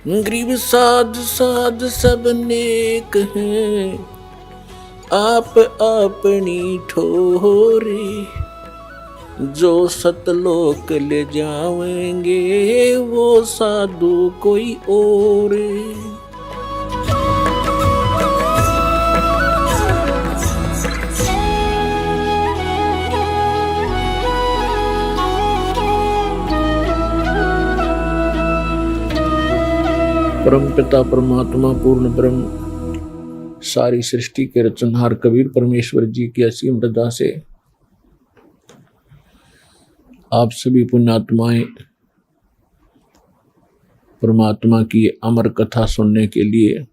गरीब साध साध सब नेक हैं, आप अपनी ठोरे। जो सतलोक ले जाएंगे वो साधु कोई और। परम पिता परमात्मा पूर्ण ब्रह्म सारी सृष्टि के रचनहार कबीर परमेश्वर जी की असीम रजा से आप सभी पुण्यात्माएं परमात्मा की अमर कथा सुनने के लिए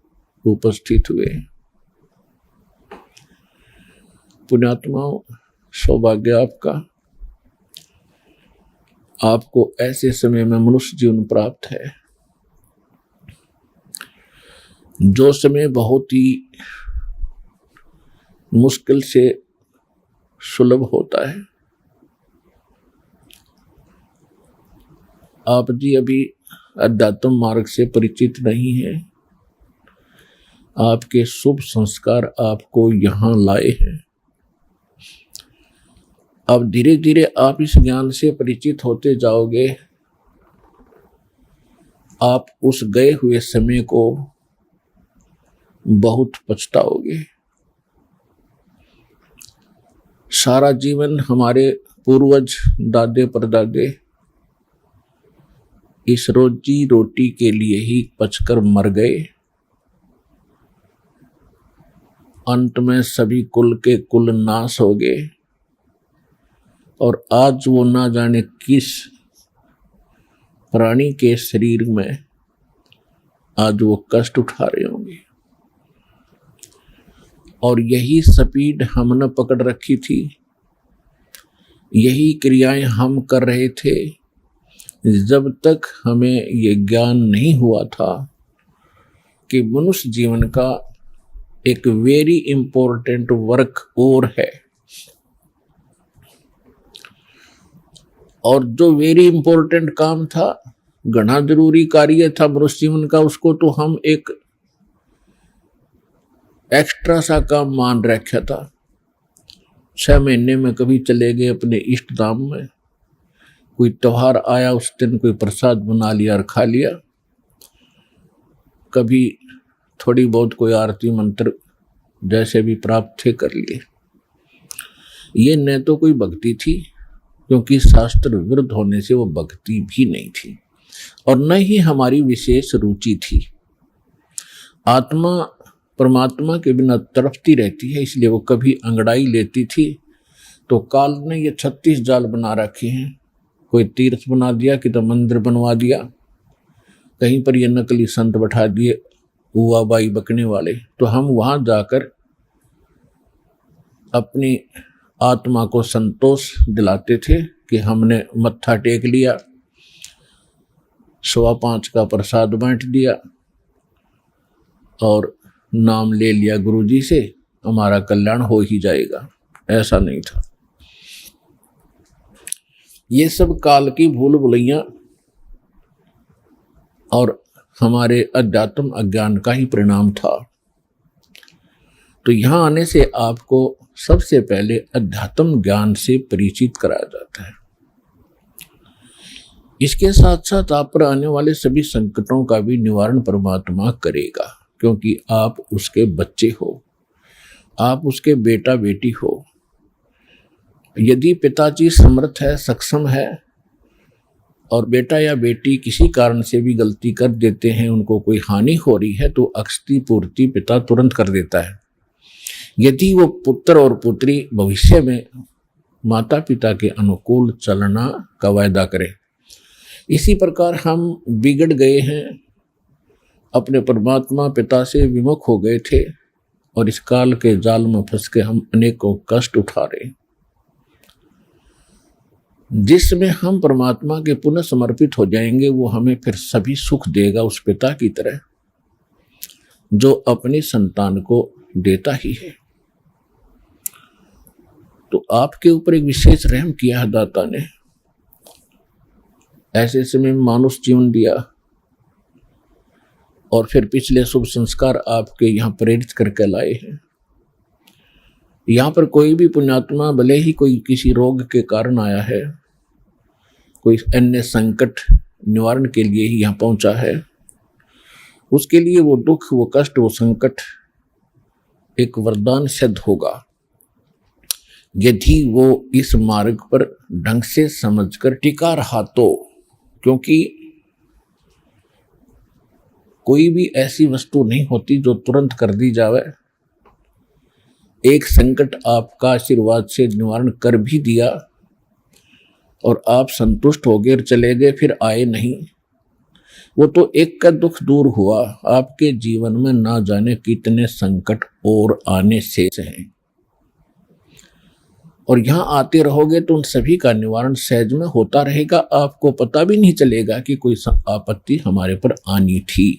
उपस्थित हुए। पुण्यात्माओं, सौभाग्य आपका, आपको ऐसे समय में मनुष्य जीवन प्राप्त है जो समय बहुत ही मुश्किल से सुलभ होता है। आप जी अभी अध्यात्म मार्ग से परिचित नहीं हैं। आपके शुभ संस्कार आपको यहाँ लाए हैं। अब धीरे धीरे आप इस ज्ञान से परिचित होते जाओगे। आप उस गए हुए समय को बहुत पछताओगे। सारा जीवन हमारे पूर्वज दादे परदादे इस रोजी रोटी के लिए ही पचकर मर गए। अंत में सभी कुल के कुल नाश हो गए और आज वो ना जाने किस प्राणी के शरीर में आज वो कष्ट उठा रहे होंगे। और यही स्पीड हमने पकड़ रखी थी, यही क्रियाएं हम कर रहे थे जब तक हमें ये ज्ञान नहीं हुआ था कि मनुष्य जीवन का एक वेरी इंपॉर्टेंट वर्क और है। और जो वेरी इंपॉर्टेंट काम था, घना जरूरी कार्य था मनुष्य जीवन का, उसको तो हम एक एक्स्ट्रा सा काम मान रखा था। 6 महीने में कभी चले गए अपने इष्ट धाम में, कोई त्योहार आया उस दिन कोई प्रसाद बना लिया और खा लिया, कभी थोड़ी बहुत कोई आरती मंत्र जैसे भी प्राप्त थे कर लिए। ये न तो कोई भक्ति थी, क्योंकि शास्त्र विरुद्ध होने से वो भक्ति भी नहीं थी, और न ही हमारी विशेष रुचि थी। आत्मा परमात्मा के बिना तड़पती रहती है, इसलिए वो कभी अंगड़ाई लेती थी तो काल ने ये 36 जाल बना रखे हैं। कोई तीर्थ बना दिया, कि तो मंदिर बनवा दिया, कहीं पर ये नकली संत बैठा दिए हुआ बाई बकने वाले, तो हम वहां जाकर अपनी आत्मा को संतोष दिलाते थे कि हमने मत्था टेक लिया, 5.25 का प्रसाद बांट दिया और नाम ले लिया गुरुजी से, हमारा कल्याण हो ही जाएगा। ऐसा नहीं था। ये सब काल की भूल भुलैया और हमारे अध्यात्म अज्ञान का ही परिणाम था। तो यहां आने से आपको सबसे पहले अध्यात्म ज्ञान से परिचित कराया जाता है। इसके साथ साथ आप पर आने वाले सभी संकटों का भी निवारण परमात्मा करेगा, क्योंकि आप उसके बच्चे हो, आप उसके बेटा बेटी हो। यदि पिताजी समर्थ है, सक्षम है, और बेटा या बेटी किसी कारण से भी गलती कर देते हैं, उनको कोई हानि हो रही है, तो अक्षति पूर्ति पिता तुरंत कर देता है। यदि वो पुत्र और पुत्री भविष्य में माता पिता के अनुकूल चलना का वायदा करें। इसी प्रकार हम बिगड़ गए हैं, अपने परमात्मा पिता से विमुख हो गए थे, और इस काल के जाल में फंस के हम अनेकों कष्ट उठा रहे। जिसमें हम परमात्मा के पुनः समर्पित हो जाएंगे, वो हमें फिर सभी सुख देगा, उस पिता की तरह जो अपनी संतान को देता ही है। तो आपके ऊपर एक विशेष रहम किया है दाता ने, ऐसे समय में मानुष जीवन दिया और फिर पिछले शुभ संस्कार आपके यहाँ प्रेरित करके लाए हैं। यहाँ पर कोई भी पुण्यात्मा भले ही कोई किसी रोग के कारण आया है, कोई अन्य संकट निवारण के लिए ही यहाँ पहुंचा है, उसके लिए वो दुख, वो कष्ट, वो संकट एक वरदान सिद्ध होगा यदि वो इस मार्ग पर ढंग से समझकर टिका रहा तो। क्योंकि कोई भी ऐसी वस्तु नहीं होती जो तुरंत कर दी जावे। एक संकट आपका आशीर्वाद से निवारण कर भी दिया और आप संतुष्ट हो गए, चले गए, फिर आए नहीं, वो तो एक का दुख दूर हुआ। आपके जीवन में ना जाने कितने संकट और आने से हैं, और यहाँ आते रहोगे तो उन सभी का निवारण सहज में होता रहेगा। आपको पता भी नहीं चलेगा कि कोई आपत्ति हमारे पर आनी थी।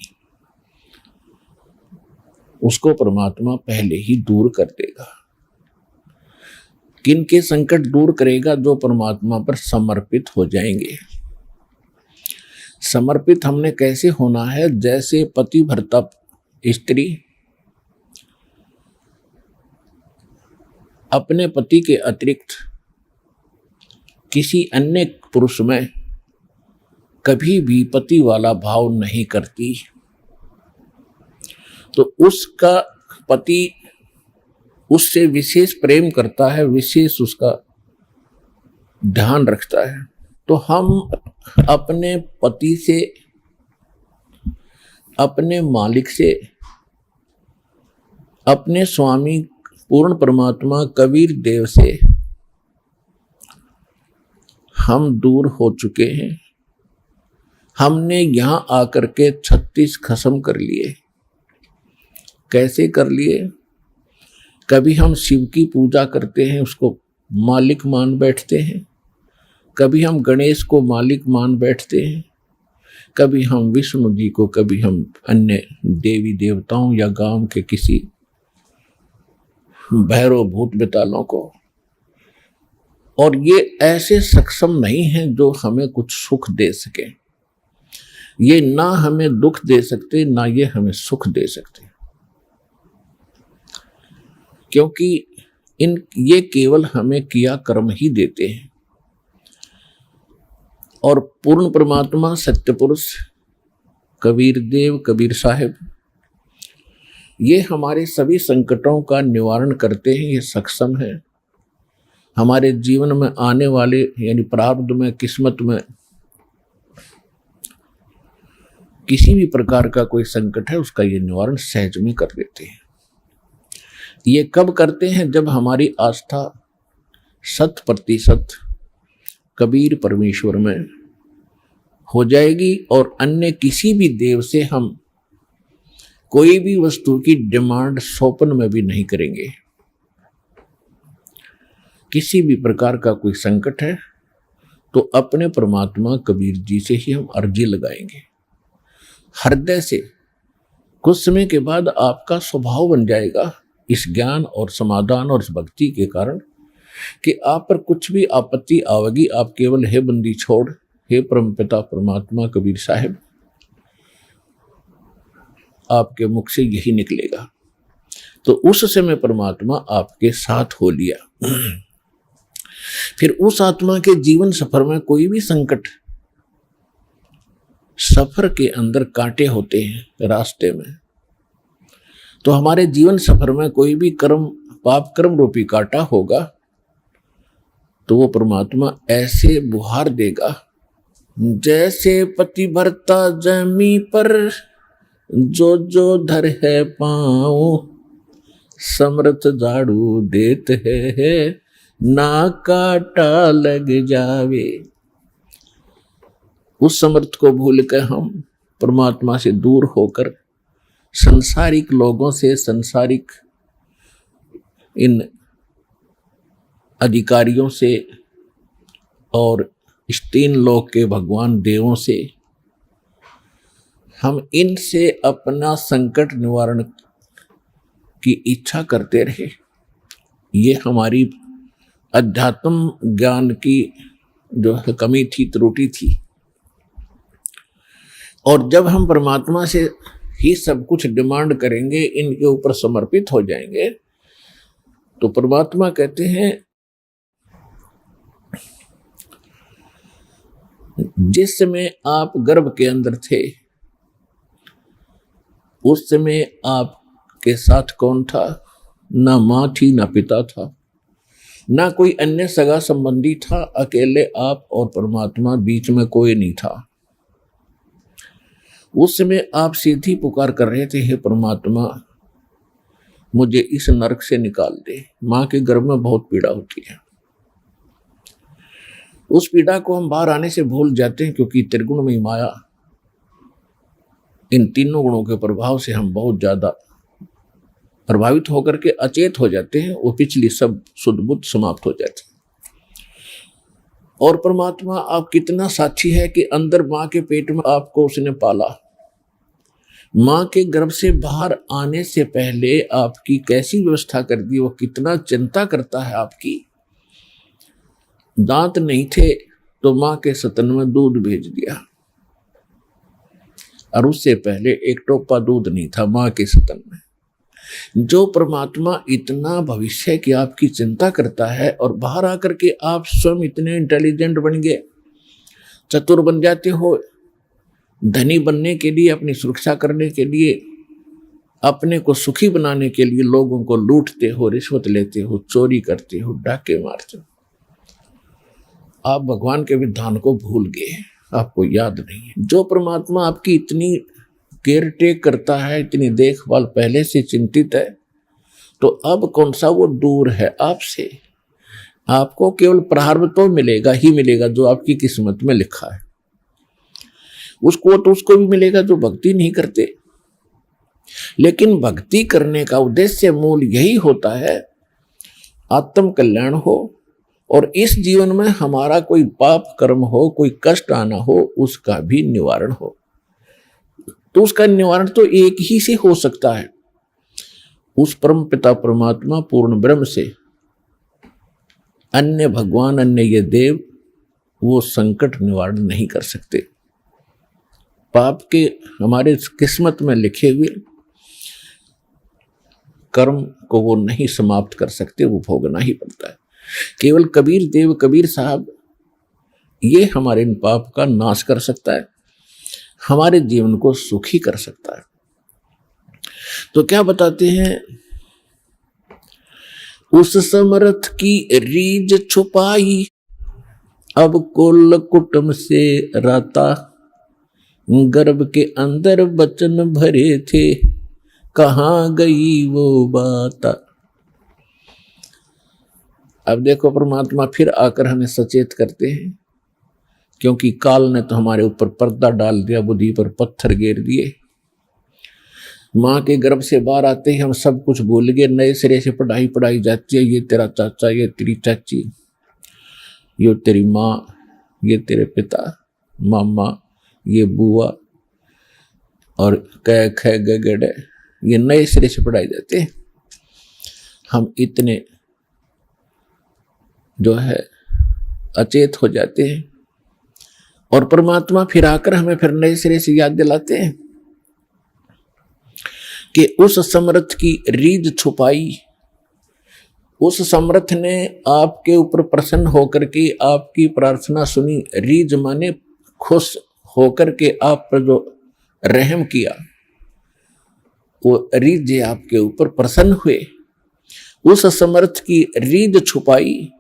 उसको परमात्मा पहले ही दूर कर देगा। किन के संकट दूर करेगा? जो परमात्मा पर समर्पित हो जाएंगे। समर्पित हमने कैसे होना है? जैसे पतिव्रता स्त्री अपने पति के अतिरिक्त किसी अन्य पुरुष में कभी भी पति वाला भाव नहीं करती, तो उसका पति उससे विशेष प्रेम करता है, विशेष उसका ध्यान रखता है। तो हम अपने पति से, अपने मालिक से, अपने स्वामी पूर्ण परमात्मा कबीर देव से हम दूर हो चुके हैं। हमने यहां आकर के 36 खत्म कर लिए। कैसे कर लिए? कभी हम शिव की पूजा करते हैं, उसको मालिक मान बैठते हैं। कभी हम गणेश को मालिक मान बैठते हैं। कभी हम विष्णु जी को, कभी हम अन्य देवी देवताओं या गांव के किसी भैरव भूत बेतालों को। और ये ऐसे सक्षम नहीं हैं जो हमें कुछ सुख दे सके। ये ना हमें दुख दे सकते, ना ये हमें सुख दे सकते, क्योंकि ये केवल हमें किया कर्म ही देते हैं। और पूर्ण परमात्मा सत्य पुरुष कबीर देव, कबीर साहिब, ये हमारे सभी संकटों का निवारण करते हैं। ये सक्षम है। हमारे जीवन में आने वाले यानी प्रारब्ध में, किस्मत में किसी भी प्रकार का कोई संकट है, उसका ये निवारण सहज में कर देते हैं। ये कब करते हैं? जब हमारी आस्था 100% कबीर परमेश्वर में हो जाएगी और अन्य किसी भी देव से हम कोई भी वस्तु की डिमांड स्वप्न में भी नहीं करेंगे। किसी भी प्रकार का कोई संकट है तो अपने परमात्मा कबीर जी से ही हम अर्जी लगाएंगे हृदय से। कुछ समय के बाद आपका स्वभाव बन जाएगा इस ज्ञान और समाधान और इस भक्ति के कारण कि आप पर कुछ भी आपत्ति आवेगी, आप केवल हे बंदी छोड़, हे परमपिता परमात्मा कबीर साहिब, आपके मुख से यही निकलेगा। तो उस समय परमात्मा आपके साथ हो लिया। फिर उस आत्मा के जीवन सफर में कोई भी संकट, सफर के अंदर कांटे होते हैं रास्ते में, तो हमारे जीवन सफर में कोई भी कर्म, पाप कर्म रूपी कांटा होगा, तो वो परमात्मा ऐसे बुहार देगा जैसे पतिव्रता जमी पर जो जो धर है पाँव, समर्थ झाड़ू देत है ना काटा लग जावे। उस समर्थ को भूल कर हम परमात्मा से दूर होकर संसारिक लोगों से, संसारिक इन अधिकारियों से और इस 3 लोक के भगवान देवों से हम इनसे अपना संकट निवारण की इच्छा करते रहे। ये हमारी अध्यात्म ज्ञान की जो है कमी थी, त्रुटि थी। और जब हम परमात्मा से ही सब कुछ डिमांड करेंगे, इनके ऊपर समर्पित हो जाएंगे, तो परमात्मा कहते हैं जिस समय आप गर्भ के अंदर थे उस समय आपके साथ कौन था? ना माँ थी, ना पिता था, ना कोई अन्य सगा संबंधी था, अकेले आप और परमात्मा, बीच में कोई नहीं था। उस समय आप सीधी पुकार कर रहे थे, हे परमात्मा मुझे इस नरक से निकाल दे। माँ के गर्भ में बहुत पीड़ा होती है, उस पीड़ा को हम बाहर आने से भूल जाते हैं, क्योंकि त्रिगुण में माया, इन तीनों गुणों के प्रभाव से हम बहुत ज्यादा प्रभावित होकर के अचेत हो जाते हैं, वो पिछली सब शुद्ध बुद्ध समाप्त हो जाती है। और परमात्मा आप कितना साक्षी है कि अंदर माँ के पेट में आपको उसने पाला, माँ के गर्भ से बाहर आने से पहले आपकी कैसी व्यवस्था कर दी, वो कितना चिंता करता है आपकी। दांत नहीं थे तो माँ के स्तन में दूध भेज दिया, और उससे पहले एक टोपा दूध नहीं था माँ के स्तन में। जो परमात्मा इतना भविष्य की आपकी चिंता करता है, और बाहर आकर के आप स्वयं इतने इंटेलिजेंट बन गए, चतुर बन जाते हो, धनी बनने के लिए, अपनी सुरक्षा करने के लिए, अपने को सुखी बनाने के लिए लोगों को लूटते हो, रिश्वत लेते हो, चोरी करते हो, डाके मारते हो। आप भगवान के विधान को भूल गए, आपको याद नहीं है। जो परमात्मा आपकी इतनी केयर टेक करता है, इतनी देखभाल पहले से चिंतित है, तो अब कौन सा वो दूर है आपसे। आपको केवल प्रारब्ध तो मिलेगा ही मिलेगा जो आपकी किस्मत में लिखा है, उसको भी मिलेगा जो भक्ति नहीं करते। लेकिन भक्ति करने का उद्देश्य मूल यही होता है, आत्म कल्याण हो, और इस जीवन में हमारा कोई पाप कर्म हो, कोई कष्ट आना हो, उसका भी निवारण हो। तो उसका निवारण तो एक ही से हो सकता है, उस परम पिता परमात्मा पूर्ण ब्रह्म से। अन्य भगवान, अन्य ये देव वो संकट निवारण नहीं कर सकते। पाप के हमारे किस्मत में लिखे हुए कर्म को वो नहीं समाप्त कर सकते, वो भोगना ही पड़ता है। केवल कबीर देव, कबीर साहब, ये हमारे इन पाप का नाश कर सकता है, हमारे जीवन को सुखी कर सकता है। तो क्या बताते हैं, उस समर्थ की रीझ छुपाई, अब कुल कुटुंब से राता, गर्भ के अंदर बचन भरे थे, कहाँ गई वो बात। अब देखो परमात्मा फिर आकर हमें सचेत करते हैं, क्योंकि काल ने तो हमारे ऊपर पर्दा डाल दिया, बुद्धि पर पत्थर गेर दिए। माँ के गर्भ से बाहर आते ही हम सब कुछ भूल गए, नए सिरे से पढ़ाई जाती है। ये तेरा चाचा, ये तेरी चाची, ये तेरी माँ, ये तेरे पिता, मामा, ये बुआ, और कै ख ग ग ड, ये नए सिरे से पढ़ाई जाते हैं। हम इतने जो है अचेत हो जाते हैं, और परमात्मा फिर आकर हमें फिर नए सिरे से याद दिलाते हैं कि उस समर्थ की रीझ छुपाई। उस समर्थ ने आपके ऊपर प्रसन्न होकर के आपकी प्रार्थना सुनी। रीझ माने खुश होकर के आप पर जो रहम किया, वो रीझ आपके ऊपर प्रसन्न हुए। उस समर्थ की रीझ छुपाई,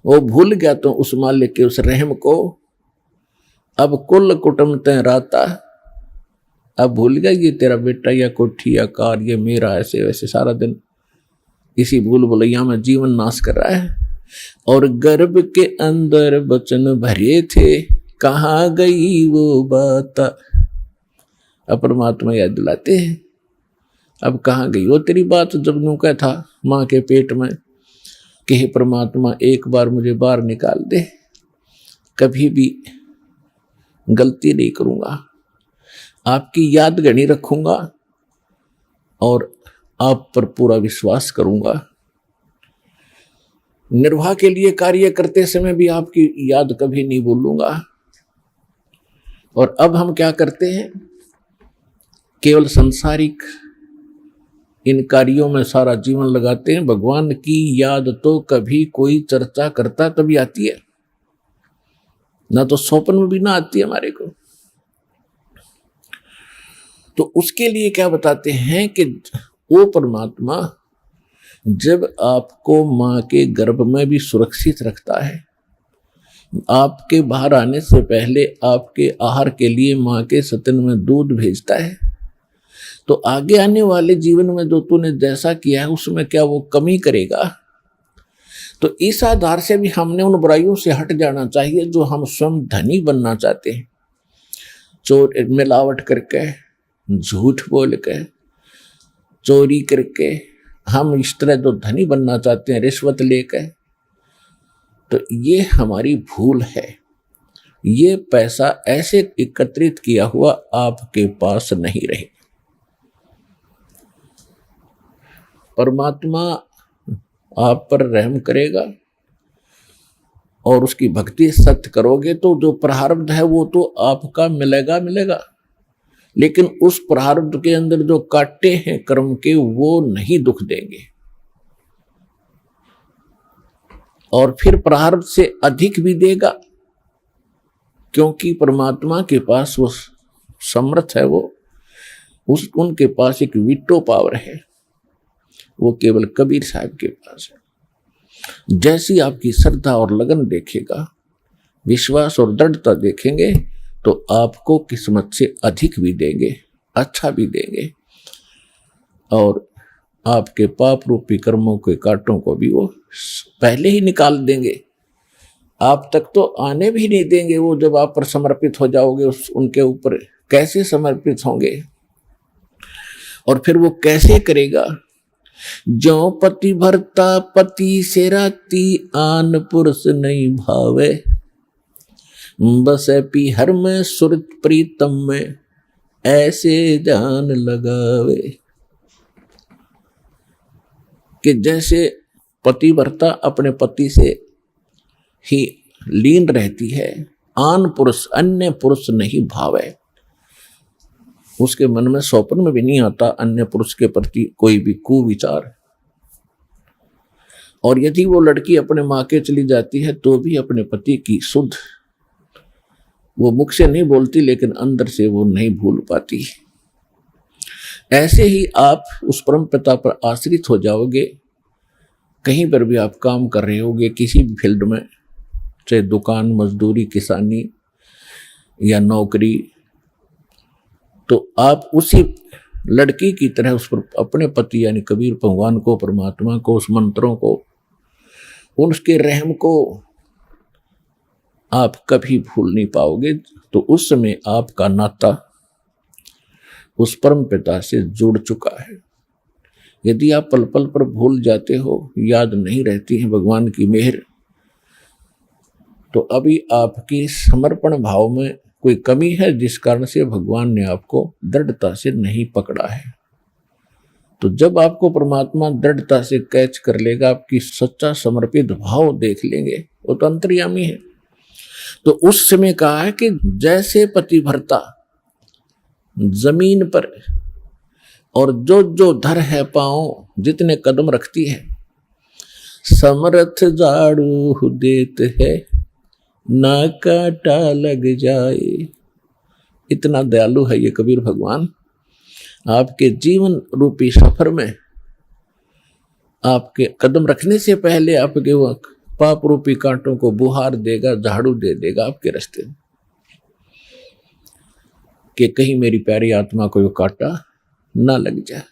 वो भूल गया तो उस मालिक के उस रहम को। अब कुल कुटुंब तय राता, अब भूल गया ये तेरा बेटा या कोठी या कार, ये मेरा, ऐसे वैसे सारा दिन इसी भूल भुलैया में जीवन नाश कर रहा है। और गर्भ के अंदर बचन भरे थे, कहाँ गई वो बात। अब परमात्मा याद दिलाते हैं, अब कहाँ गई वो तेरी बात जब यूं का था माँ के पेट में कि हे परमात्मा एक बार मुझे बाहर निकाल दे, कभी भी गलती नहीं करूंगा, आपकी याद गणी रखूंगा और आप पर पूरा विश्वास करूंगा। निर्वाह के लिए कार्य करते समय भी आपकी याद कभी नहीं भूलूंगा। और अब हम क्या करते हैं, केवल संसारिक इन कार्यों में सारा जीवन लगाते हैं, भगवान की याद तो कभी कोई चर्चा करता तभी आती है, ना तो स्वप्न में भी ना आती है हमारे को। तो उसके लिए क्या बताते हैं कि वो परमात्मा जब आपको मां के गर्भ में भी सुरक्षित रखता है, आपके बाहर आने से पहले आपके आहार के लिए मां के स्तन में दूध भेजता है, तो आगे आने वाले जीवन में जो तूने जैसा किया है उसमें क्या वो कमी करेगा? तो इस आधार से भी हमने उन बुराइयों से हट जाना चाहिए जो हम स्वयं धनी बनना चाहते हैं। चोर मिलावट करके, झूठ बोल के, चोरी करके हम इस तरह जो धनी बनना चाहते हैं, रिश्वत लेकर, तो ये हमारी भूल है। ये पैसा ऐसे एकत्रित किया हुआ आपके पास नहीं रहे। परमात्मा आप पर रहम करेगा और उसकी भक्ति सत्य करोगे तो जो प्रारब्ध है वो तो आपका मिलेगा मिलेगा, लेकिन उस प्रारब्ध के अंदर जो काटे हैं कर्म के वो नहीं दुख देंगे, और फिर प्रारब्ध से अधिक भी देगा, क्योंकि परमात्मा के पास वो समर्थ है, उनके पास एक वीटो पावर है, वो केवल कबीर साहब के पास है। जैसी आपकी श्रद्धा और लगन देखेगा, विश्वास और दृढ़ता देखेंगे, तो आपको किस्मत से अधिक भी देंगे, अच्छा भी देंगे, और आपके पाप रूपी कर्मों के कांटों को भी वो पहले ही निकाल देंगे। आप तक तो आने भी नहीं देंगे। वो जब आप पर समर्पित हो जाओगे उनके ऊपर कैसे समर्पित होंगे, और फिर वो कैसे करेगा? जो पति भरता पति से राती, आन पुरुष नहीं भावे, बसे पीहर में सुरत प्रीतम में, ऐसे जान लगावे। कि जैसे पतिव्रता अपने पति से ही लीन रहती है, आन पुरुष अन्य पुरुष नहीं भावे, उसके मन में स्वप्न में भी नहीं आता अन्य पुरुष के प्रति कोई भी कुविचार। और यदि वो लड़की अपने माँ के चली जाती है तो भी अपने पति की सुध वो मुख से नहीं बोलती, लेकिन अंदर से वो नहीं भूल पाती। ऐसे ही आप उस परम पिता पर आश्रित हो जाओगे। कहीं पर भी आप काम कर रहे होगे, किसी भी फील्ड में, चाहे दुकान, मजदूरी, किसानी या नौकरी, तो आप उसी लड़की की तरह उस पर अपने पति यानी कबीर भगवान को, परमात्मा को, उस मंत्रों को, उसके रहम को आप कभी भूल नहीं पाओगे। तो उस समय आपका नाता उस परम पिता से जुड़ चुका है। यदि आप पल पल पर भूल जाते हो, याद नहीं रहती है भगवान की मेहर, तो अभी आपकी समर्पण भाव में कोई कमी है, जिस कारण से भगवान ने आपको दृढ़ता से नहीं पकड़ा है। तो जब आपको परमात्मा दृढ़ता से कैच कर लेगा, आपकी सच्चा समर्पित भाव देख लेंगे, वो तो अंतर्यामी है। तो उस समय कहा है कि जैसे पतिव्रता जमीन पर और जो जो धर है पांव, जितने कदम रखती है, समर्थ झाड़ू देत है, ना कांटा लग जाए। इतना दयालु है ये कबीर भगवान। आपके जीवन रूपी सफर में आपके कदम रखने से पहले आपके वो पाप रूपी कांटों को बुहार देगा, झाड़ू दे देगा आपके रास्ते में, कि कहीं मेरी प्यारी आत्मा को वो कांटा ना लग जाए।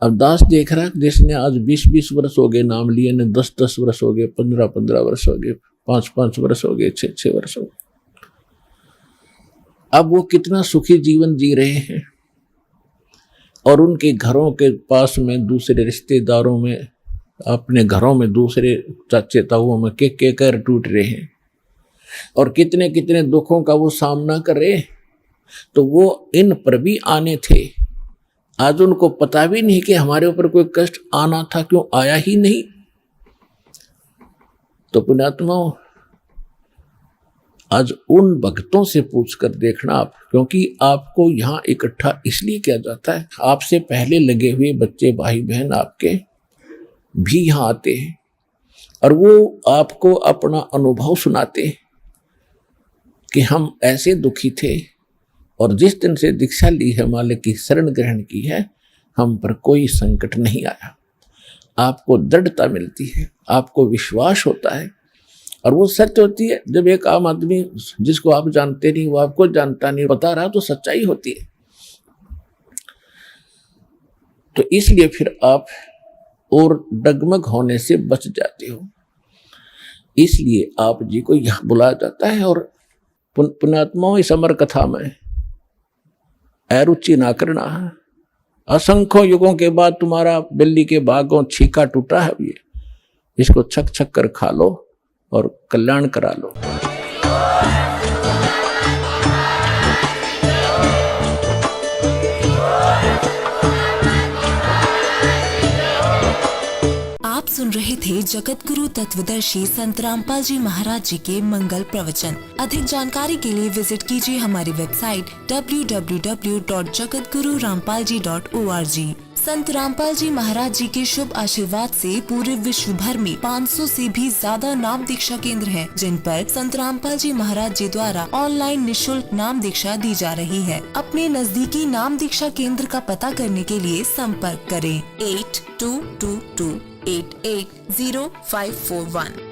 अब दास देख रहा है, जिसने आज 20-20 वर्ष हो गए नाम लिए, ने 10-10 वर्ष हो गए, 15-15 वर्ष हो गए, 5-5 वर्ष हो गए, 6-6 वर्ष हो गए, अब वो कितना सुखी जीवन जी रहे हैं, और उनके घरों के पास में, दूसरे रिश्तेदारों में, अपने घरों में दूसरे चाचे ताऊओं में के कर टूट रहे हैं, और कितने कितने दुखों का वो सामना कर रहे। तो वो इन पर भी आने थे, आज उनको पता भी नहीं कि हमारे ऊपर कोई कष्ट आना था, क्यों आया ही नहीं। तो पुण्यात्माओं, आज उन भक्तों से पूछ कर देखना आप, क्योंकि आपको यहाँ इकट्ठा इसलिए किया जाता है, आपसे पहले लगे हुए बच्चे भाई बहन आपके भी यहाँ आते हैं और वो आपको अपना अनुभव सुनाते हैं कि हम ऐसे दुखी थे और जिस दिन से दीक्षा ली है, मालिक की शरण ग्रहण की है, हम पर कोई संकट नहीं आया। आपको दृढ़ता मिलती है, आपको विश्वास होता है और वो सत्य होती है। जब एक आम आदमी जिसको आप जानते नहीं, वो आपको जानता नहीं, बता रहा, तो सच्चाई होती है। तो इसलिए फिर आप और डगमग होने से बच जाते हो। इसलिए आप जी को यहाँ बुलाया जाता है। और पुण्यात्माओं, इस अमर कथा में अरुचि ना करना। असंख्यों युगों के बाद तुम्हारा बिल्ली के भागों छीका टूटा है, ये इसको छक छक कर खा लो और कल्याण करा लो। आप सुन रहे थे जगत गुरु तत्वदर्शी संत रामपाल जी महाराज जी के मंगल प्रवचन। अधिक जानकारी के लिए विजिट कीजिए हमारी वेबसाइट www.jagatgururampalji.org। संत रामपाल जी महाराज जी के शुभ आशीर्वाद से पूरे विश्व भर में 500 से भी ज्यादा नाम दीक्षा केंद्र हैं, जिन पर संत रामपाल जी महाराज जी द्वारा ऑनलाइन निशुल्क नाम दीक्षा दी जा रही है। अपने नजदीकी नाम दीक्षा केंद्र का पता करने के लिए संपर्क करें 8222880541।